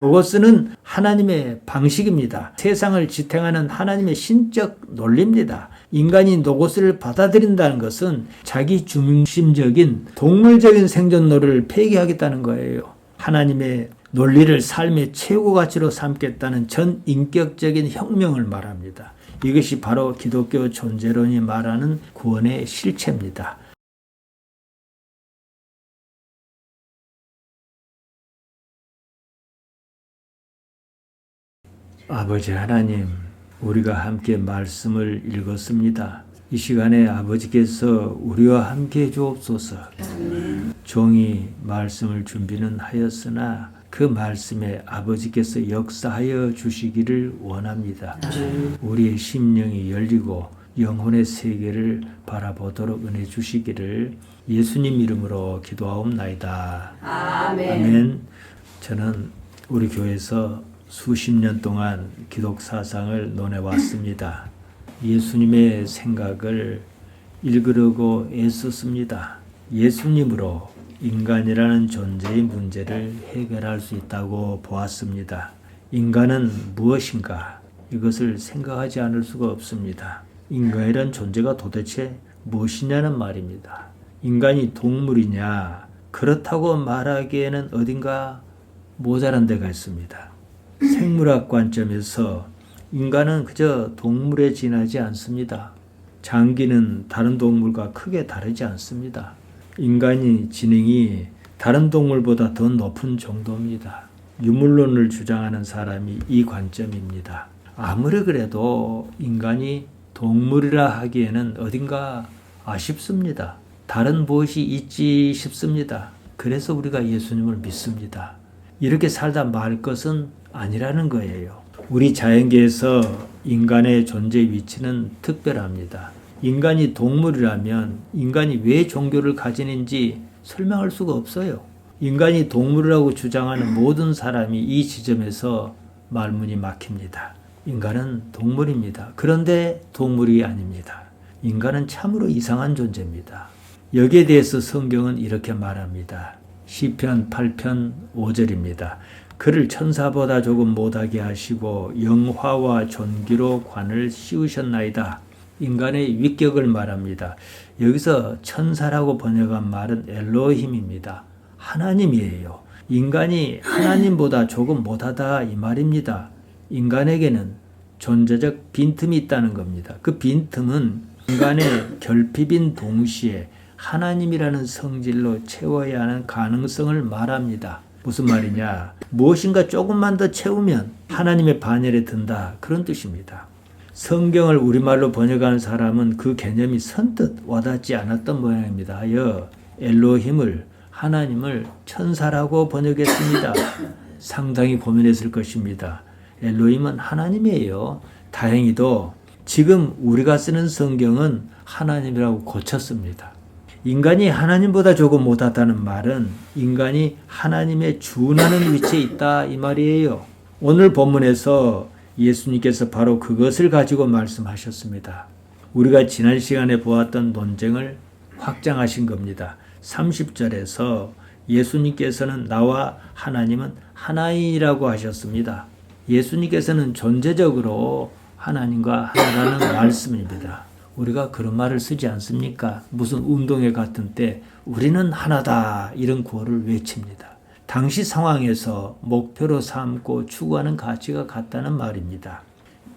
로고스는 하나님의 방식입니다. 세상을 지탱하는 하나님의 신적 논리입니다. 인간이 로고스를 받아들인다는 것은 자기 중심적인 동물적인 생존론을 폐기하겠다는 거예요. 하나님의 논리를 삶의 최고 가치로 삼겠다는 전 인격적인 혁명을 말합니다. 이것이 바로 기독교 존재론이 말하는 구원의 실체입니다. 아버지 하나님, 우리가 함께 말씀을 읽었습니다. 이 시간에 아버지께서 우리와 함께 해 주옵소서. 종이 말씀을 준비는 하였으나 그 말씀에 아버지께서 역사하여 주시기를 원합니다. 우리의 심령이 열리고 영혼의 세계를 바라보도록 은혜 주시기를 예수님 이름으로 기도하옵나이다. 아멘. 저는 우리 교회에서 수십 년 동안 기독 사상을 논해왔습니다. 예수님의 생각을 읽으려고 애썼습니다. 예수님으로 인간이라는 존재의 문제를 해결할 수 있다고 보았습니다. 인간은 무엇인가? 이것을 생각하지 않을 수가 없습니다. 인간이란 존재가 도대체 무엇이냐는 말입니다. 인간이 동물이냐? 그렇다고 말하기에는 어딘가 모자란 데가 있습니다. 생물학 관점에서 인간은 그저 동물에 지나지 않습니다. 장기는 다른 동물과 크게 다르지 않습니다. 인간의 지능이 다른 동물보다 더 높은 정도입니다. 유물론을 주장하는 사람이 이 관점입니다. 아무리 그래도 인간이 동물이라 하기에는 어딘가 아쉽습니다. 다른 무엇이 있지 싶습니다. 그래서 우리가 예수님을 믿습니다. 이렇게 살다 말 것은 아니라는 거예요. 우리 자연계에서 인간의 존재 위치는 특별합니다. 인간이 동물이라면 인간이 왜 종교를 가지는지 설명할 수가 없어요. 인간이 동물이라고 주장하는 모든 사람이 이 지점에서 말문이 막힙니다. 인간은 동물입니다. 그런데 동물이 아닙니다. 인간은 참으로 이상한 존재입니다. 여기에 대해서 성경은 이렇게 말합니다. 시편 8편 5절입니다. 그를 천사보다 조금 못하게 하시고 영화와 존귀로 관을 씌우셨나이다. 인간의 위격을 말합니다. 여기서 천사라고 번역한 말은 엘로힘입니다. 하나님이에요. 인간이 하나님보다 조금 못하다 이 말입니다. 인간에게는 존재적 빈틈이 있다는 겁니다. 그 빈틈은 인간의 결핍인 동시에 하나님이라는 성질로 채워야 하는 가능성을 말합니다. 무슨 말이냐? 무엇인가 조금만 더 채우면 하나님의 반열에 든다. 그런 뜻입니다. 성경을 우리말로 번역하는 사람은 그 개념이 선뜻 와닿지 않았던 모양입니다. 하여 엘로힘을 하나님을 천사라고 번역했습니다. 상당히 고민했을 것입니다. 엘로힘은 하나님이에요. 다행히도 지금 우리가 쓰는 성경은 하나님이라고 고쳤습니다. 인간이 하나님보다 조금 못하다는 말은 인간이 하나님의 준하는 위치에 있다 이 말이에요. 오늘 본문에서 예수님께서 바로 그것을 가지고 말씀하셨습니다. 우리가 지난 시간에 보았던 논쟁을 확장하신 겁니다. 30절에서 예수님께서는 나와 하나님은 하나이라고 하셨습니다. 예수님께서는 존재적으로 하나님과 하나라는 말씀입니다. 우리가 그런 말을 쓰지 않습니까? 무슨 운동회 같은 때 우리는 하나다 이런 구호를 외칩니다. 당시 상황에서 목표로 삼고 추구하는 가치가 같다는 말입니다.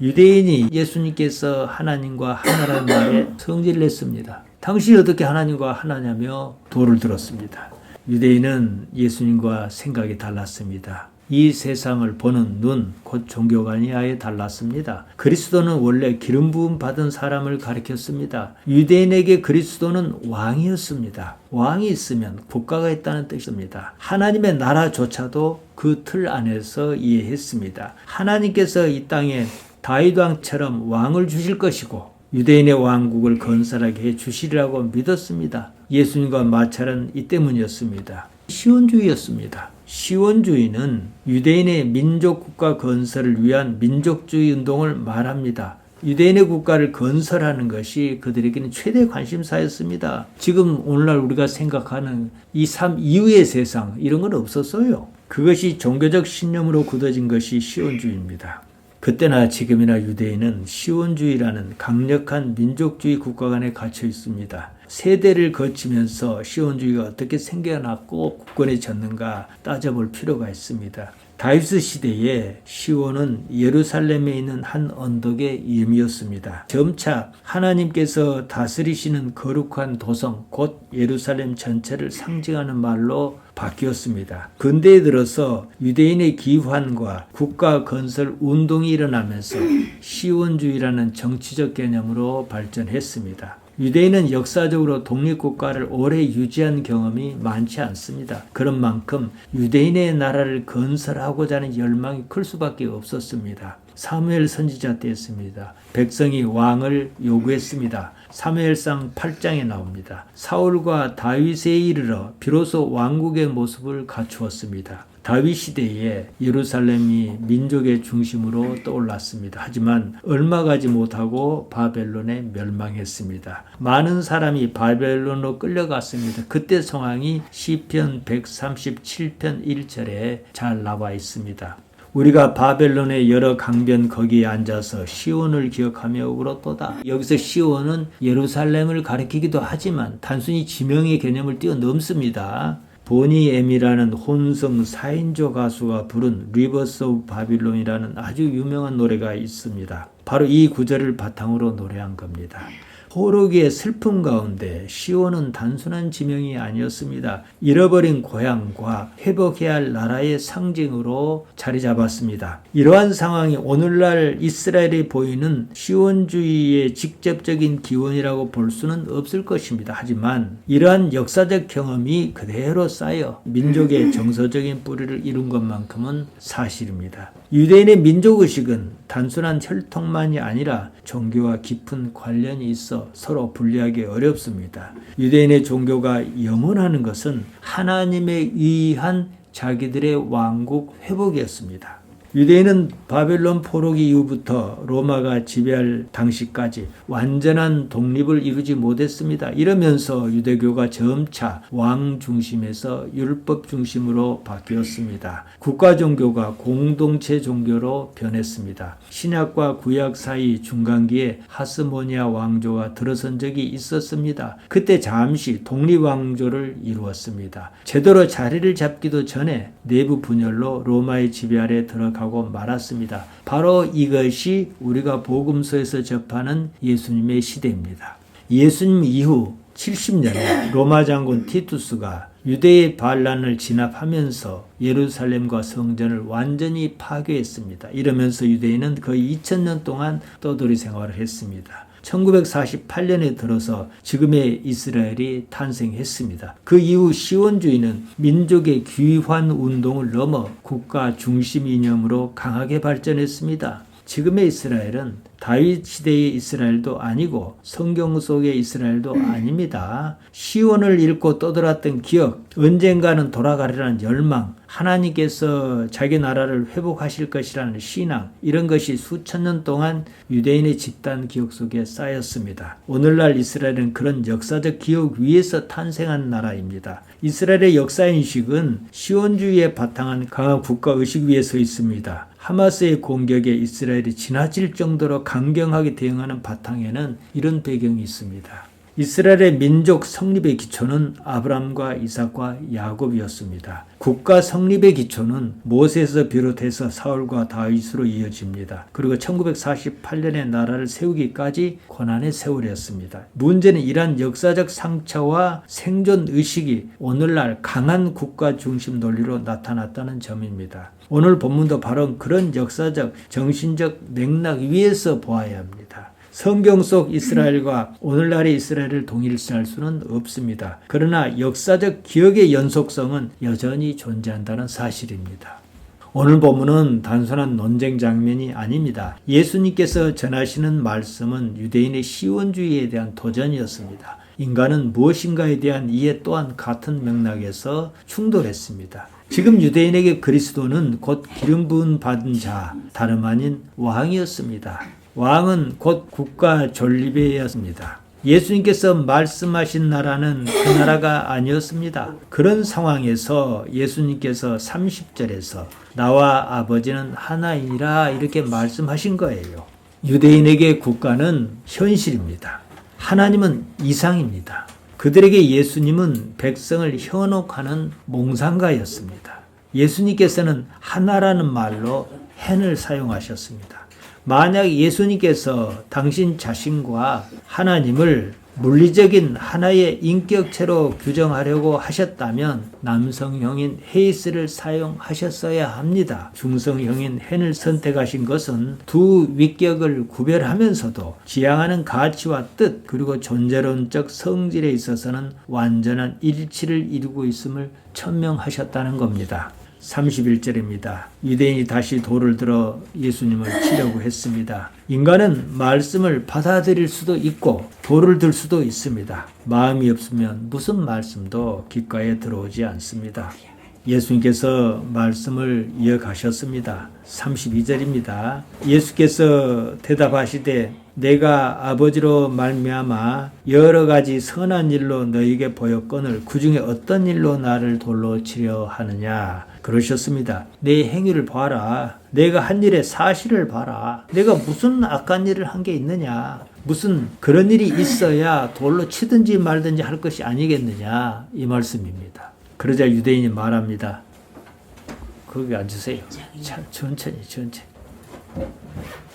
유대인이 예수님께서 하나님과 하나라는 말에 성질을 냈습니다. 당신이 어떻게 하나님과 하나냐며 돌을 들었습니다. 유대인은 예수님과 생각이 달랐습니다. 이 세상을 보는 눈, 곧 종교관이 아예 달랐습니다. 그리스도는 원래 기름 부음 받은 사람을 가리켰습니다. 유대인에게 그리스도는 왕이었습니다. 왕이 있으면 국가가 있다는 뜻입니다. 하나님의 나라조차도 그 틀 안에서 이해했습니다. 하나님께서 이 땅에 다윗 왕처럼 왕을 주실 것이고 유대인의 왕국을 건설하게 해 주시리라고 믿었습니다. 예수님과 마찰은 이 때문이었습니다. 시온주의였습니다. 시온주의는 유대인의 민족국가 건설을 위한 민족주의 운동을 말합니다. 유대인의 국가를 건설하는 것이 그들에게는 최대 관심사였습니다. 지금 오늘날 우리가 생각하는 이 삶 이후의 세상 이런 건 없었어요. 그것이 종교적 신념으로 굳어진 것이 시온주의입니다. 그때나 지금이나 유대인은 시온주의라는 강력한 민족주의 국가 간에 갇혀 있습니다. 세대를 거치면서 시온주의가 어떻게 생겨났고 굳건해졌는가 따져볼 필요가 있습니다. 다윗 시대에 시온은 예루살렘에 있는 한 언덕의 이름이었습니다. 점차 하나님께서 다스리시는 거룩한 도성 곧 예루살렘 전체를 상징하는 말로 바뀌었습니다. 근대에 들어서 유대인의 기환과 국가 건설 운동이 일어나면서 시온주의라는 정치적 개념으로 발전했습니다. 유대인은 역사적으로 독립국가를 오래 유지한 경험이 많지 않습니다. 그런 만큼 유대인의 나라를 건설하고자 하는 열망이 클 수밖에 없었습니다. 사무엘 선지자 때였습니다. 백성이 왕을 요구했습니다. 사무엘상 8장에 나옵니다. 사울과 다윗에 이르러 비로소 왕국의 모습을 갖추었습니다. 다윗 시대에 예루살렘이 민족의 중심으로 떠올랐습니다. 하지만 얼마 가지 못하고 바벨론에 멸망했습니다. 많은 사람이 바벨론으로 끌려갔습니다. 그때 상황이 시편 137편 1절에 잘 나와 있습니다. 우리가 바벨론의 여러 강변 거기에 앉아서 시온을 기억하며 울었도다. 여기서 시온은 예루살렘을 가리키기도 하지만 단순히 지명의 개념을 뛰어넘습니다. 보니 엠이라는 혼성 4인조 가수가 부른 리버스 오브 바빌론이라는 아주 유명한 노래가 있습니다. 바로 이 구절을 바탕으로 노래한 겁니다. 포로기의 슬픔 가운데 시온은 단순한 지명이 아니었습니다. 잃어버린 고향과 회복해야 할 나라의 상징으로 자리 잡았습니다. 이러한 상황이 오늘날 이스라엘에 보이는 시온주의의 직접적인 기원이라고 볼 수는 없을 것입니다. 하지만 이러한 역사적 경험이 그대로 쌓여 민족의 정서적인 뿌리를 이룬 것만큼은 사실입니다. 유대인의 민족의식은 단순한 혈통만이 아니라 종교와 깊은 관련이 있어 서로 분리하기 어렵습니다. 유대인의 종교가 영원하는 것은 하나님에 의한 자기들의 왕국 회복이었습니다. 유대인은 바벨론 포로기 이후부터 로마가 지배할 당시까지 완전한 독립을 이루지 못했습니다. 이러면서 유대교가 점차 왕 중심에서 율법 중심으로 바뀌었습니다. 국가 종교가 공동체 종교로 변했습니다. 신약과 구약 사이 중간기에 하스모니아 왕조가 들어선 적이 있었습니다. 그때 잠시 독립왕조를 이루었습니다. 제대로 자리를 잡기도 전에 내부 분열로 로마의 지배 아래 들어가고 말았습니다. 바로 이것이 우리가 복음서에서 접하는 예수님의 시대입니다. 예수님 이후 70년에 로마 장군 티투스가 유대의 반란을 진압하면서 예루살렘과 성전을 완전히 파괴했습니다. 이러면서 유대인은 거의 2000년 동안 떠돌이 생활을 했습니다. 1948년에 들어서 지금의 이스라엘이 탄생했습니다. 그 이후 시온주의는 민족의 귀환 운동을 넘어 국가 중심 이념으로 강하게 발전했습니다. 지금의 이스라엘은 다윗 시대의 이스라엘도 아니고 성경 속의 이스라엘도 아닙니다. 시온을 잃고 떠돌았던 기억, 언젠가는 돌아가리라는 열망, 하나님께서 자기 나라를 회복하실 것이라는 신앙, 이런 것이 수천 년 동안 유대인의 집단 기억 속에 쌓였습니다. 오늘날 이스라엘은 그런 역사적 기억 위에서 탄생한 나라입니다. 이스라엘의 역사인식은 시온주의에 바탕한 강한 국가의식 위에 서 있습니다. 하마스의 공격에 이스라엘이 지나칠 정도로 강경하게 대응하는 바탕에는 이런 배경이 있습니다. 이스라엘의 민족 성립의 기초는 아브라함과 이삭과 야곱이었습니다. 국가 성립의 기초는 모세에서 비롯해서 사울과 다윗으로 이어집니다. 그리고 1948년에 나라를 세우기까지 고난의 세월이었습니다. 문제는 이러한 역사적 상처와 생존 의식이 오늘날 강한 국가 중심 논리로 나타났다는 점입니다. 오늘 본문도 바로 그런 역사적, 정신적 맥락 위에서 보아야 합니다. 성경 속 이스라엘과 오늘날의 이스라엘을 동일시할 수는 없습니다. 그러나 역사적 기억의 연속성은 여전히 존재한다는 사실입니다. 오늘 본문은 단순한 논쟁 장면이 아닙니다. 예수님께서 전하시는 말씀은 유대인의 시온주의에 대한 도전이었습니다. 인간은 무엇인가에 대한 이해 또한 같은 맥락에서 충돌했습니다. 지금 유대인에게 그리스도는 곧 기름 부음 받은 자, 다름 아닌 왕이었습니다. 왕은 곧 국가 존립이었습니다. 예수님께서 말씀하신 나라는 그 나라가 아니었습니다. 그런 상황에서 예수님께서 30절에서 나와 아버지는 하나이니라 이렇게 말씀하신 거예요. 유대인에게 국가는 현실입니다. 하나님은 이상입니다. 그들에게 예수님은 백성을 현혹하는 몽상가였습니다. 예수님께서는 하나라는 말로 헨을 사용하셨습니다. 만약 예수님께서 당신 자신과 하나님을 물리적인 하나의 인격체로 규정하려고 하셨다면 남성형인 헤이스를 사용하셨어야 합니다. 중성형인 헨을 선택하신 것은 두 위격을 구별하면서도 지향하는 가치와 뜻 그리고 존재론적 성질에 있어서는 완전한 일치를 이루고 있음을 천명하셨다는 겁니다. 31절입니다. 유대인이 다시 돌을 들어 예수님을 치려고 했습니다. 인간은 말씀을 받아들일 수도 있고 돌을 들 수도 있습니다. 마음이 없으면 무슨 말씀도 귓가에 들어오지 않습니다. 예수님께서 말씀을 이어가셨습니다. 32절입니다. 예수께서 대답하시되 내가 아버지로 말미암아 여러 가지 선한 일로 너희에게 보였거늘 그 중에 어떤 일로 나를 돌로 치려 하느냐 그러셨습니다. 내 행위를 봐라. 내가 한 일의 사실을 봐라. 내가 무슨 악한 일을 한 게 있느냐. 무슨 그런 일이 있어야 돌로 치든지 말든지 할 것이 아니겠느냐 이 말씀입니다. 그러자 유대인이 말합니다. 거기 앉으세요. 천천히.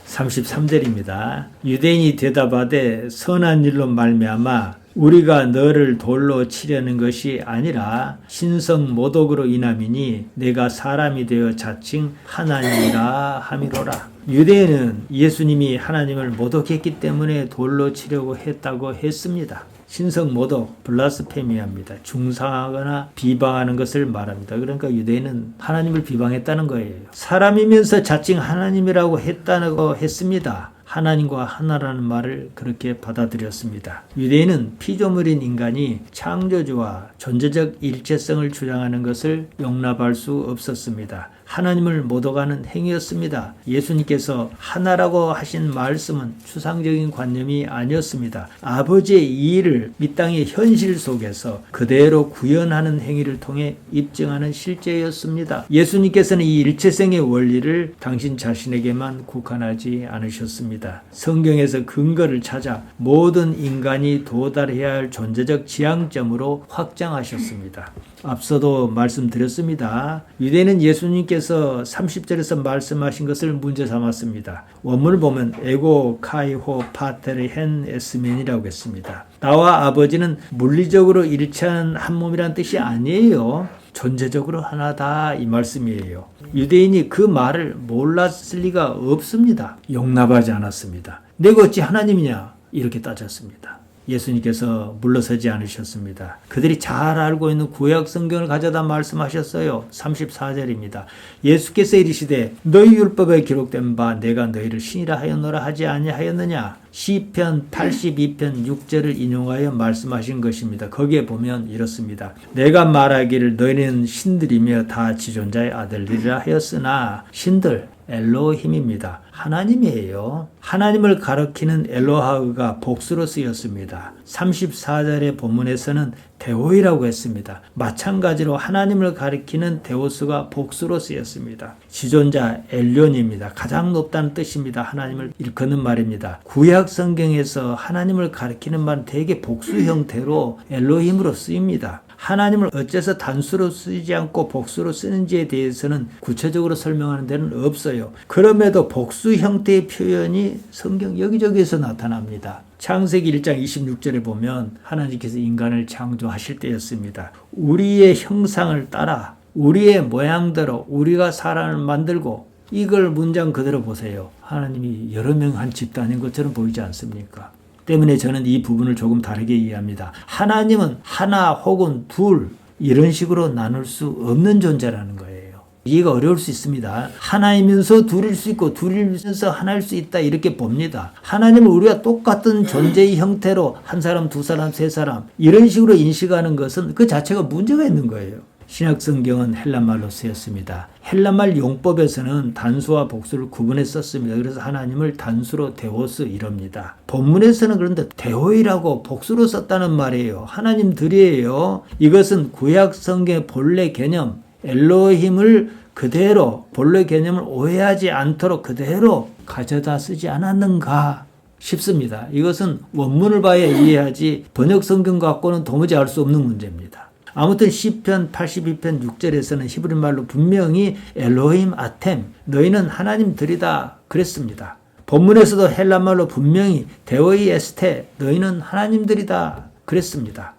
33절입니다. 유대인이 대답하되 선한 일로 말미암아 우리가 너를 돌로 치려는 것이 아니라 신성 모독으로 인함이니 내가 사람이 되어 자칭 하나님이라 함이로라. 유대인은 예수님이 하나님을 모독했기 때문에 돌로 치려고 했다고 했습니다. 신성 모독, 블라스페미아입니다. 중상하거나 비방하는 것을 말합니다. 그러니까 유대인은 하나님을 비방했다는 거예요. 사람이면서 자칭 하나님이라고 했다고 했습니다. 하나님과 하나라는 말을 그렇게 받아들였습니다. 유대인은 피조물인 인간이 창조주와 존재적 일체성을 주장하는 것을 용납할 수 없었습니다. 하나님을 모독하는 행위였습니다. 예수님께서 하나라고 하신 말씀은 추상적인 관념이 아니었습니다. 아버지의 이 일을 이 땅의 현실 속에서 그대로 구현하는 행위를 통해 입증하는 실제였습니다. 예수님께서는 이 일체성의 원리를 당신 자신에게만 국한하지 않으셨습니다. 성경에서 근거를 찾아 모든 인간이 도달해야 할 존재적 지향점으로 확장하셨습니다. 앞서도 말씀드렸습니다. 유대인은 예수님께서 30절에서 말씀하신 것을 문제 삼았습니다. 원문을 보면 에고 카이호 파테르 헨 에스멘이라고 했습니다. 나와 아버지는 물리적으로 일치한 한 몸이란 뜻이 아니에요. 존재적으로 하나다 이 말씀이에요. 유대인이 그 말을 몰랐을 리가 없습니다. 용납하지 않았습니다. 내가 어찌 하나님이냐 이렇게 따졌습니다. 예수님께서 물러서지 않으셨습니다. 그들이 잘 알고 있는 구약 성경을 가져다 말씀하셨어요. 34절입니다. 예수께서 이르시되 너희 율법에 기록된 바 내가 너희를 신이라 하였노라 하지 아니하였느냐. 시편 82편 6절을 인용하여 말씀하신 것입니다. 거기에 보면 이렇습니다. 내가 말하기를 너희는 신들이며 다 지존자의 아들들이라 하였으나 신들 엘로힘입니다. 하나님이에요. 하나님을 가리키는 엘로하우가 복수로 쓰였습니다. 34절의 본문에서는 데오이라고 했습니다. 마찬가지로 하나님을 가리키는 데오스가 복수로 쓰였습니다. 지존자 엘륜입니다. 가장 높다는 뜻입니다. 하나님을 일컫는 말입니다. 구약 성경에서 하나님을 가리키는 말은 대개 복수 형태로 엘로힘으로 쓰입니다. 하나님을 어째서 단수로 쓰지 않고 복수로 쓰는지에 대해서는 구체적으로 설명하는 데는 없어요. 그럼에도 복수 형태의 표현이 성경 여기저기에서 나타납니다. 창세기 1장 26절에 보면 하나님께서 인간을 창조하실 때였습니다. 우리의 형상을 따라 우리의 모양대로 우리가 사람을 만들고 이걸 문장 그대로 보세요. 하나님이 여러 명 한 집단인 것처럼 보이지 않습니까? 때문에 저는 이 부분을 조금 다르게 이해합니다. 하나님은 하나 혹은 둘 이런 식으로 나눌 수 없는 존재라는 거예요. 이해가 어려울 수 있습니다. 하나이면서 둘일 수 있고 둘이면서 하나일 수 있다 이렇게 봅니다. 하나님을 우리가 똑같은 존재의 형태로 한 사람, 두 사람, 세 사람 이런 식으로 인식하는 것은 그 자체가 문제가 있는 거예요. 신약 성경은 헬라말로 쓰였습니다. 헬라말 용법에서는 단수와 복수를 구분해 썼습니다. 그래서 하나님을 단수로 데오스 이럽니다. 본문에서는 그런데 데오이라고 복수로 썼다는 말이에요. 하나님들이에요. 이것은 구약 성경의 본래 개념 엘로힘을 그대로 본래 개념을 오해하지 않도록 그대로 가져다 쓰지 않았는가 싶습니다. 이것은 원문을 봐야 이해하지 번역 성경 갖고는 도무지 알 수 없는 문제입니다. 아무튼 시편 82편 6절에서는 히브리 말로 분명히 엘로힘 아템 너희는 하나님들이다 그랬습니다. 본문에서도 헬라 말로 분명히 데오이 에스테 너희는 하나님들이다 그랬습니다.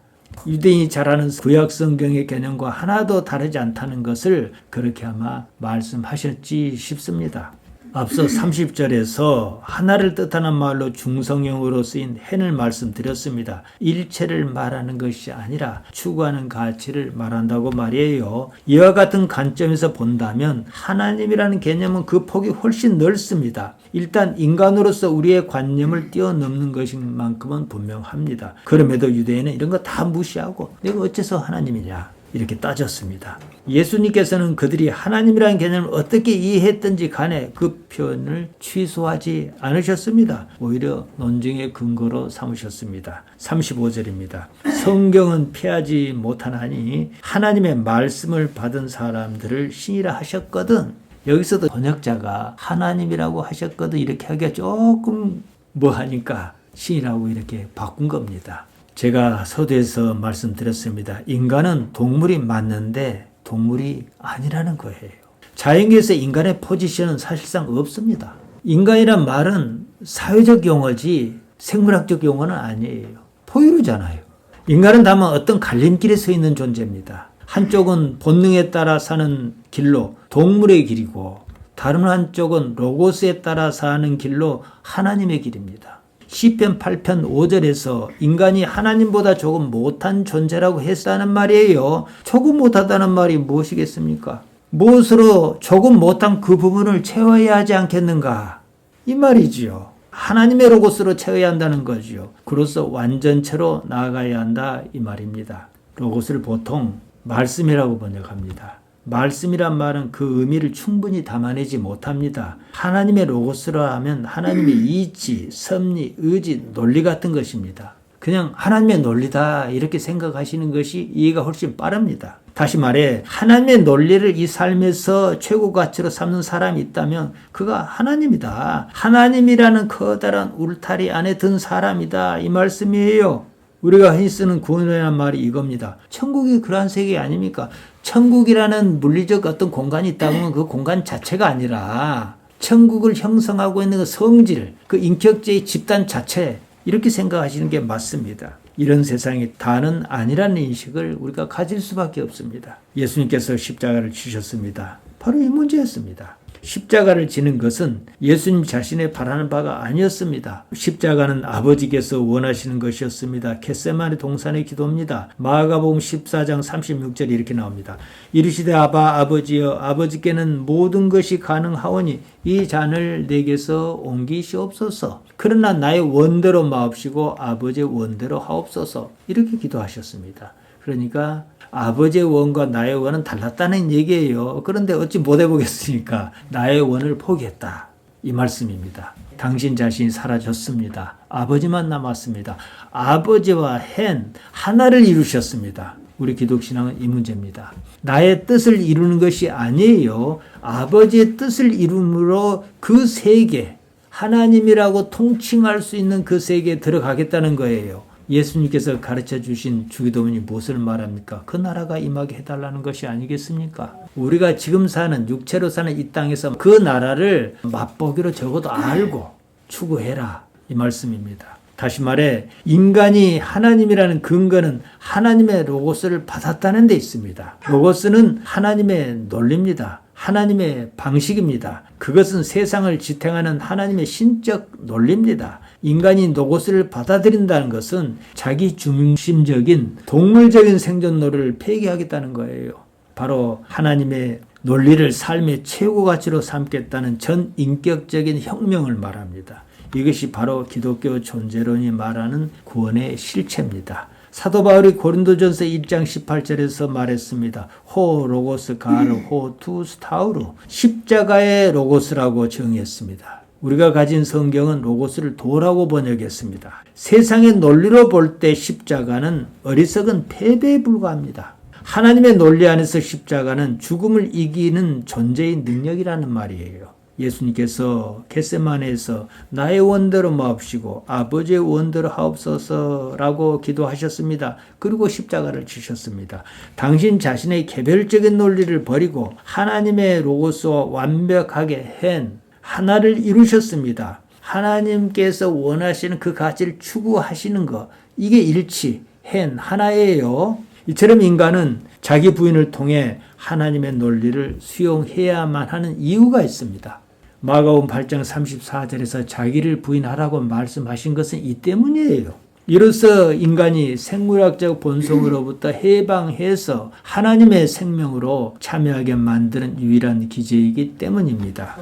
유대인이 잘 아는 구약 성경의 개념과 하나도 다르지 않다는 것을 그렇게 아마 말씀하셨지 싶습니다. 앞서 30절에서 하나를 뜻하는 말로 중성형으로 쓰인 hen을 말씀드렸습니다. 일체를 말하는 것이 아니라 추구하는 가치를 말한다고 말이에요. 이와 같은 관점에서 본다면 하나님이라는 개념은 그 폭이 훨씬 넓습니다. 일단 인간으로서 우리의 관념을 뛰어넘는 것인 만큼은 분명합니다. 그럼에도 유대인은 이런 거 다 무시하고 내가 어째서 하나님이냐 이렇게 따졌습니다. 예수님께서는 그들이 하나님이라는 개념을 어떻게 이해했든지 간에 그 표현을 취소하지 않으셨습니다. 오히려 논쟁의 근거로 삼으셨습니다. 35절입니다. 성경은 피하지 못하나니 하나님의 말씀을 받은 사람들을 신이라 하셨거든. 여기서도 번역자가 하나님이라고 하셨거든 이렇게 하기가 조금 뭐하니까 신이라고 이렇게 바꾼 겁니다. 제가 서두에서 말씀드렸습니다. 인간은 동물이 맞는데 동물이 아니라는 거예요. 자연계에서 인간의 포지션은 사실상 없습니다. 인간이란 말은 사회적 용어지 생물학적 용어는 아니에요. 포유류잖아요. 인간은 다만 어떤 갈림길에 서 있는 존재입니다. 한쪽은 본능에 따라 사는 길로 동물의 길이고 다른 한쪽은 로고스에 따라 사는 길로 하나님의 길입니다. 시편 8편 5절에서 인간이 하나님보다 조금 못한 존재라고 했다는 말이에요. 조금 못하다는 말이 무엇이겠습니까? 무엇으로 조금 못한 그 부분을 채워야 하지 않겠는가? 이 말이지요. 하나님의 로고스로 채워야 한다는 거지요. 그로써 완전체로 나아가야 한다 이 말입니다. 로고스를 보통 말씀이라고 번역합니다. 말씀이란 말은 그 의미를 충분히 담아내지 못합니다. 하나님의 로고스라 하면 하나님의 이치, 섭리, 의지, 논리 같은 것입니다. 그냥 하나님의 논리다 이렇게 생각하시는 것이 이해가 훨씬 빠릅니다. 다시 말해 하나님의 논리를 이 삶에서 최고 가치로 삼는 사람이 있다면 그가 하나님이다. 하나님이라는 커다란 울타리 안에 든 사람이다 이 말씀이에요. 우리가 흔히 쓰는 구원이라는 말이 이겁니다. 천국이 그러한 세계 아닙니까? 천국이라는 물리적 어떤 공간이 있다면 그 공간 자체가 아니라 천국을 형성하고 있는 그 성질, 그 인격체의 집단 자체 이렇게 생각하시는 게 맞습니다. 이런 세상이 다는 아니라는 인식을 우리가 가질 수밖에 없습니다. 예수님께서 십자가를 지셨습니다. 바로 이 문제였습니다. 십자가를 지는 것은 예수님 자신의 바라는 바가 아니었습니다. 십자가는 아버지께서 원하시는 것이었습니다. 겟세마네 동산의 기도입니다. 마가복음 14장 36절이 이렇게 나옵니다. 이르시되 아버지여 아버지께는 모든 것이 가능하오니 이 잔을 내게서 옮기시옵소서. 그러나 나의 원대로 마옵시고 아버지의 원대로 하옵소서. 이렇게 기도하셨습니다. 그러니까 아버지의 원과 나의 원은 달랐다는 얘기예요. 그런데 어찌 못 해보겠습니까? 나의 원을 포기했다. 이 말씀입니다. 당신 자신이 사라졌습니다. 아버지만 남았습니다. 아버지와 hen 하나를 이루셨습니다. 우리 기독신앙은 이 문제입니다. 나의 뜻을 이루는 것이 아니에요. 아버지의 뜻을 이룸으로 그 세계, 하나님이라고 통칭할 수 있는 그 세계에 들어가겠다는 거예요. 예수님께서 가르쳐 주신 주기도문이 무엇을 말합니까? 그 나라가 임하게 해달라는 것이 아니겠습니까? 우리가 지금 사는 육체로 사는 이 땅에서 그 나라를 맛보기로 적어도 알고 추구해라 이 말씀입니다. 다시 말해 인간이 하나님이라는 근거는 하나님의 로고스를 받았다는 데 있습니다. 로고스는 하나님의 논리입니다. 하나님의 방식입니다. 그것은 세상을 지탱하는 하나님의 신적 논리입니다. 인간이 로고스를 받아들인다는 것은 자기 중심적인 동물적인 생존론을 폐기하겠다는 거예요. 바로 하나님의 논리를 삶의 최고 가치로 삼겠다는 전 인격적인 혁명을 말합니다. 이것이 바로 기독교 존재론이 말하는 구원의 실체입니다. 사도 바울이 고린도전서 1장 18절에서 말했습니다. 호 로고스 가르 호 투스 타우르, 십자가의 로고스라고 정의했습니다. 우리가 가진 성경은 로고스를 도라고 번역했습니다. 세상의 논리로 볼 때 십자가는 어리석은 패배에 불과합니다. 하나님의 논리 안에서 십자가는 죽음을 이기는 존재의 능력이라는 말이에요. 예수님께서 겟세마네에서 나의 원대로 마옵시고 아버지의 원대로 하옵소서라고 기도하셨습니다. 그리고 십자가를 지셨습니다. 당신 자신의 개별적인 논리를 버리고 하나님의 로고스와 완벽하게 한 하나를 이루셨습니다. 하나님께서 원하시는 그 가치를 추구하시는 것, 이게 일치, 한 하나예요. 이처럼 인간은 자기 부인을 통해 하나님의 논리를 수용해야만 하는 이유가 있습니다. 마가복음 8장 34절에서 자기를 부인하라고 말씀하신 것은 이 때문이에요. 이로써 인간이 생물학적 본성으로부터 해방해서 하나님의 생명으로 참여하게 만드는 유일한 기제이기 때문입니다.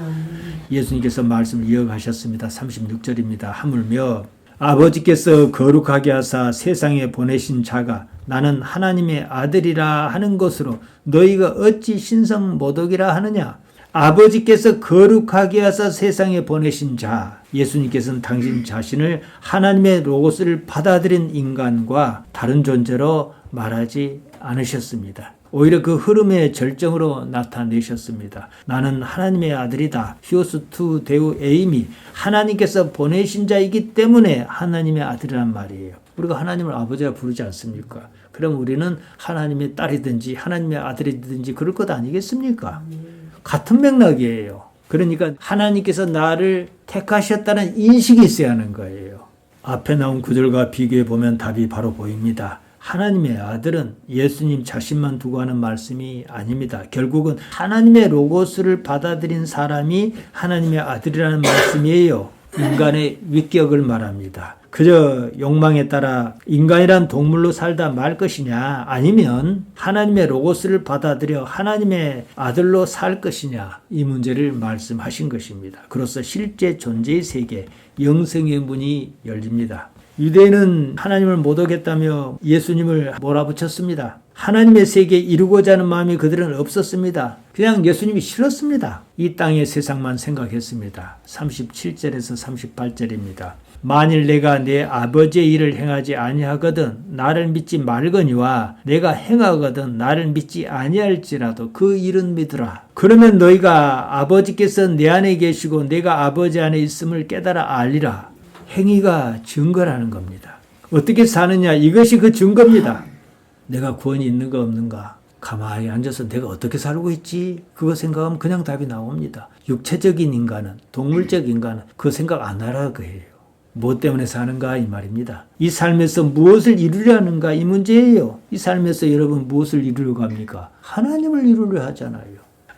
예수님께서 말씀을 이어가셨습니다. 36절입니다. 하물며 아버지께서 거룩하게 하사 세상에 보내신 자가 나는 하나님의 아들이라 하는 것으로 너희가 어찌 신성 모독이라 하느냐. 아버지께서 거룩하게 하사 세상에 보내신 자, 예수님께서는 당신 자신을 하나님의 로고스를 받아들인 인간과 다른 존재로 말하지 않으셨습니다. 오히려 그 흐름의 절정으로 나타내셨습니다. 나는 하나님의 아들이다. 히오스 투 데우 에이미, 하나님께서 보내신 자이기 때문에 하나님의 아들이란 말이에요. 우리가 하나님을 아버지라 부르지 않습니까? 그럼 우리는 하나님의 딸이든지 하나님의 아들이든지 그럴 것 아니겠습니까? 같은 맥락이에요. 그러니까 하나님께서 나를 택하셨다는 인식이 있어야 하는 거예요. 앞에 나온 구절과 비교해 보면 답이 바로 보입니다. 하나님의 아들은 예수님 자신만 두고 하는 말씀이 아닙니다. 결국은 하나님의 로고스를 받아들인 사람이 하나님의 아들이라는 말씀이에요. 인간의 위격을 말합니다. 그저 욕망에 따라 인간이란 동물로 살다 말 것이냐, 아니면 하나님의 로고스를 받아들여 하나님의 아들로 살 것이냐, 이 문제를 말씀하신 것입니다. 그로써 실제 존재의 세계, 영생의 문이 열립니다. 유대인은 하나님을 모독했다며 예수님을 몰아붙였습니다. 하나님의 세계에 이루고자 하는 마음이 그들은 없었습니다. 그냥 예수님이 싫었습니다. 이 땅의 세상만 생각했습니다. 37절에서 38절입니다. 만일 내가 내 아버지의 일을 행하지 아니하거든 나를 믿지 말거니와 내가 행하거든 나를 믿지 아니할지라도 그 일은 믿으라. 그러면 너희가 아버지께서 내 안에 계시고 내가 아버지 안에 있음을 깨달아 알리라. 행위가 증거라는 겁니다. 어떻게 사느냐, 이것이 그 증거입니다. 내가 구원이 있는가 없는가 가만히 앉아서 내가 어떻게 살고 있지, 그거 생각하면 그냥 답이 나옵니다. 육체적인 인간은, 동물적 인간은 그 생각 안 하라고 해요. 뭐 때문에 사는가 이 말입니다. 이 삶에서 무엇을 이루려는가 이 문제예요. 이 삶에서 여러분 무엇을 이루려고 합니까? 하나님을 이루려 하잖아요.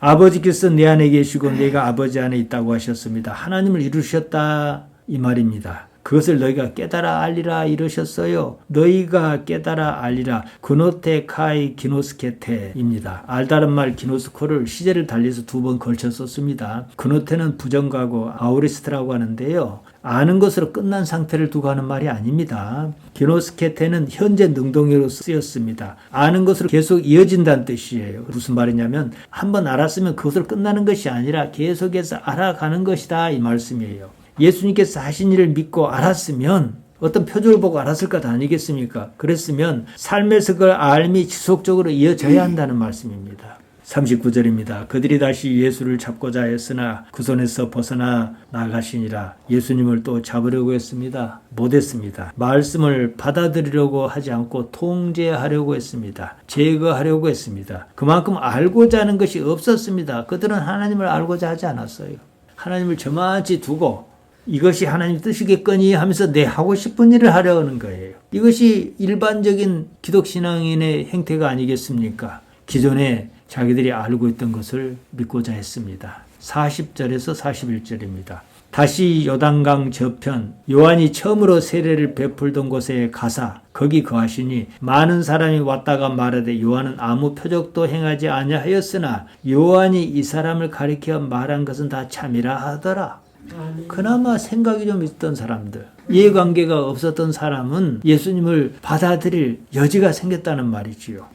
아버지께서 내 안에 계시고 내가 아버지 안에 있다고 하셨습니다. 하나님을 이루셨다 이 말입니다. 그것을 너희가 깨달아 알리라 이러셨어요. 너희가 깨달아 알리라. 그노테 카이 기노스케테입니다. 알다른 말 기노스코를 시제를 달리해서 2번 걸쳐 썼습니다. 그노테는 부정가고 아우리스트라고 하는데요. 아는 것으로 끝난 상태를 두고 하는 말이 아닙니다. 기노스케테는 현재 능동으로 쓰였습니다. 아는 것으로 계속 이어진다는 뜻이에요. 무슨 말이냐면 한번 알았으면 그것으로 끝나는 것이 아니라 계속해서 알아가는 것이다 이 말씀이에요. 예수님께서 하신 일을 믿고 알았으면 어떤 표적을 보고 알았을 것 아니겠습니까? 그랬으면 삶에서 그걸 알미 지속적으로 이어져야 한다는 말씀입니다. 39절입니다. 그들이 다시 예수를 잡고자 했으나 그 손에서 벗어나 나가시니라. 예수님을 또 잡으려고 했습니다. 못했습니다. 말씀을 받아들이려고 하지 않고 통제하려고 했습니다. 제거하려고 했습니다. 그만큼 알고자 하는 것이 없었습니다. 그들은 하나님을 알고자 하지 않았어요. 하나님을 저만치 두고 이것이 하나님 뜻이겠거니 하면서 내 하고 싶은 일을 하려는 거예요. 이것이 일반적인 기독신앙인의 행태가 아니겠습니까? 기존에 자기들이 알고 있던 것을 믿고자 했습니다. 40절에서 41절입니다. 다시 요단강 저편 요한이 처음으로 세례를 베풀던 곳에 가사 거기 거하시니 많은 사람이 왔다가 말하되 요한은 아무 표적도 행하지 아니하였으나 요한이 이 사람을 가리켜 말한 것은 다 참이라 하더라. 그나마 생각이 좀 있던 사람들, 이해관계가 없었던 사람은 예수님을 받아들일 여지가 생겼다는 말이지요.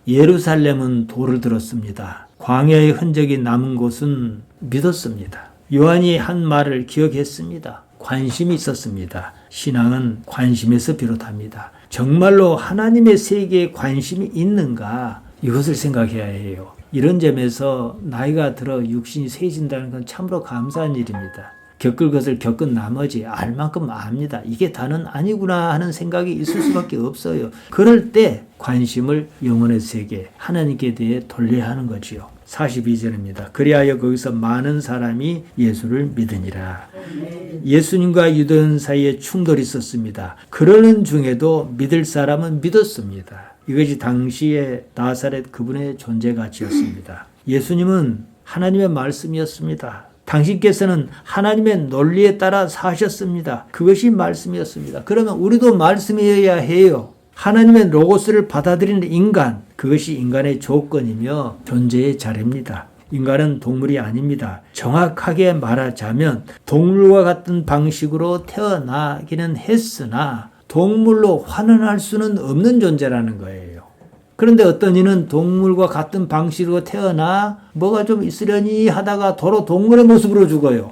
예루살렘은 돌을 들었습니다. 광야의 흔적이 남은 곳은 믿었습니다. 요한이 한 말을 기억했습니다. 관심이 있었습니다. 신앙은 관심에서 비롯합니다. 정말로 하나님의 세계에 관심이 있는가? 이것을 생각해야 해요. 이런 점에서 나이가 들어 육신이 세진다는 건 참으로 감사한 일입니다. 겪을 것을 겪은 나머지 알 만큼 압니다. 이게 다는 아니구나 하는 생각이 있을 수밖에 없어요. 그럴 때 관심을 영혼의 세계, 하나님께 대해 돌려야 하는 거지요. 42절입니다. 그리하여 거기서 많은 사람이 예수를 믿으니라. 예수님과 유대인 사이에 충돌이 있었습니다. 그러는 중에도 믿을 사람은 믿었습니다. 이것이 당시의 나사렛 그분의 존재 가치였습니다. 예수님은 하나님의 말씀이었습니다. 당신께서는 하나님의 논리에 따라 사셨습니다. 그것이 말씀이었습니다. 그러면 우리도 말씀이어야 해요. 하나님의 로고스를 받아들이는 인간, 그것이 인간의 조건이며 존재의 자리입니다. 인간은 동물이 아닙니다. 정확하게 말하자면 동물과 같은 방식으로 태어나기는 했으나 동물로 환원할 수는 없는 존재라는 거예요. 그런데 어떤 이는 동물과 같은 방식으로 태어나 뭐가 좀 있으려니 하다가 도로 동물의 모습으로 죽어요.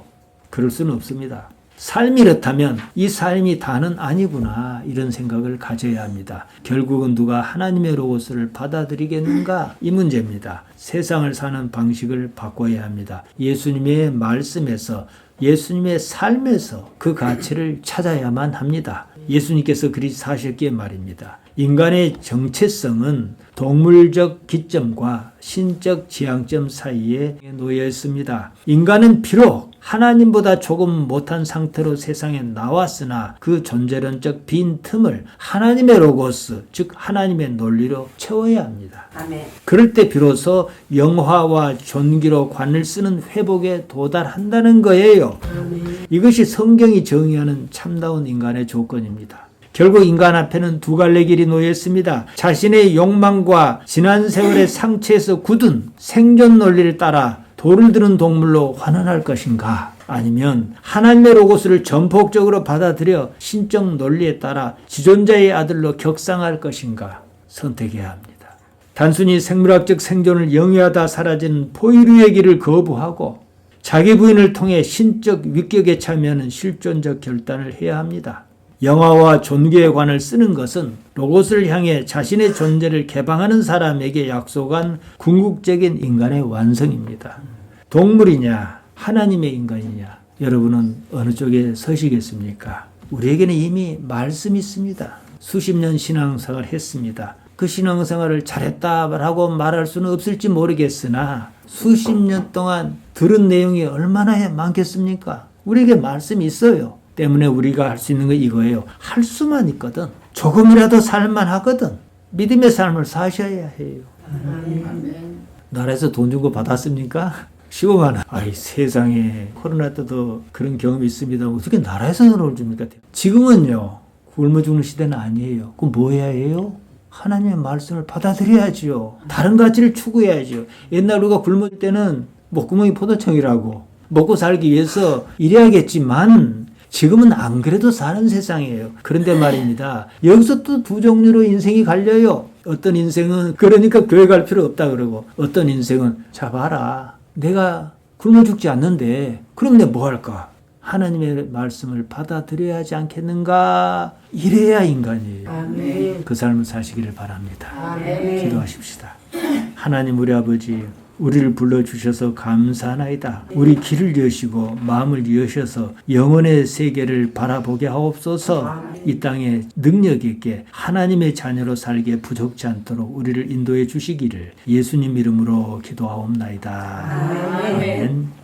그럴 수는 없습니다. 삶이 이렇다면 이 삶이 다는 아니구나 이런 생각을 가져야 합니다. 결국은 누가 하나님의 로고스를 받아들이겠는가 이 문제입니다. 세상을 사는 방식을 바꿔야 합니다. 예수님의 말씀에서 예수님의 삶에서 그 가치를 찾아야만 합니다. 예수님께서 그리 사셨기에 말입니다. 인간의 정체성은 동물적 기점과 신적 지향점 사이에 놓여 있습니다. 인간은 비록 하나님보다 조금 못한 상태로 세상에 나왔으나 그 존재론적 빈 틈을 하나님의 로고스, 즉 하나님의 논리로 채워야 합니다. 아멘. 그럴 때 비로소 영화와 존귀로 관을 쓰는 회복에 도달한다는 거예요. 아멘. 이것이 성경이 정의하는 참다운 인간의 조건입니다. 결국 인간 앞에는 두 갈래 길이 놓여 있습니다. 자신의 욕망과 지난 세월의 상처에서 굳은 생존 논리를 따라 돌을 드는 동물로 환원할 것인가? 아니면 하나님의 로고스를 전폭적으로 받아들여 신적 논리에 따라 지존자의 아들로 격상할 것인가? 선택해야 합니다. 단순히 생물학적 생존을 영위하다 사라지는 포유류의 길을 거부하고 자기 부인을 통해 신적 위격에 참여하는 실존적 결단을 해야 합니다. 영화와 존귀의 관을 쓰는 것은 로고스를 향해 자신의 존재를 개방하는 사람에게 약속한 궁극적인 인간의 완성입니다. 동물이냐 하나님의 인간이냐 여러분은 어느 쪽에 서시겠습니까? 우리에게는 이미 말씀이 있습니다. 수십 년 신앙생활을 했습니다. 그 신앙생활을 잘했다라고 말할 수는 없을지 모르겠으나 수십 년 동안 들은 내용이 얼마나 많겠습니까? 우리에게 말씀이 있어요. 때문에 우리가 할 수 있는 건 이거예요. 할 수만 있거든. 조금이라도 살만 하거든. 믿음의 삶을 사셔야 해요. 나라에서 돈 주고 받았습니까? 15만 원. 아이 세상에 코로나 때도 그런 경험이 있습니다. 어떻게 나라에서 돈을 줍니까? 지금은요. 굶어 죽는 시대는 아니에요. 그럼 뭐 해야 해요? 하나님의 말씀을 받아들여야지요. 다른 가치를 추구해야죠. 옛날 우리가 굶을 때는 목구멍이 포도청이라고 먹고 살기 위해서 일해야겠지만 지금은 안 그래도 사는 세상이에요. 그런데 말입니다. 여기서 또 두 종류로 인생이 갈려요. 어떤 인생은 그러니까 교회 갈 필요 없다 그러고 어떤 인생은 자 봐라. 내가 굶어 죽지 않는데 그럼 내가 뭐 할까? 하나님의 말씀을 받아들여야 하지 않겠는가? 이래야 인간이에요. 아멘. 그 삶을 사시기를 바랍니다. 아멘. 기도하십시다. 하나님 우리 아버지 우리를 불러주셔서 감사하나이다. 우리 길을 여시고 마음을 여셔서 영혼의 세계를 바라보게 하옵소서. 이 땅에 능력 있게 하나님의 자녀로 살기에 부족치 않도록 우리를 인도해 주시기를 예수님 이름으로 기도하옵나이다. 아멘.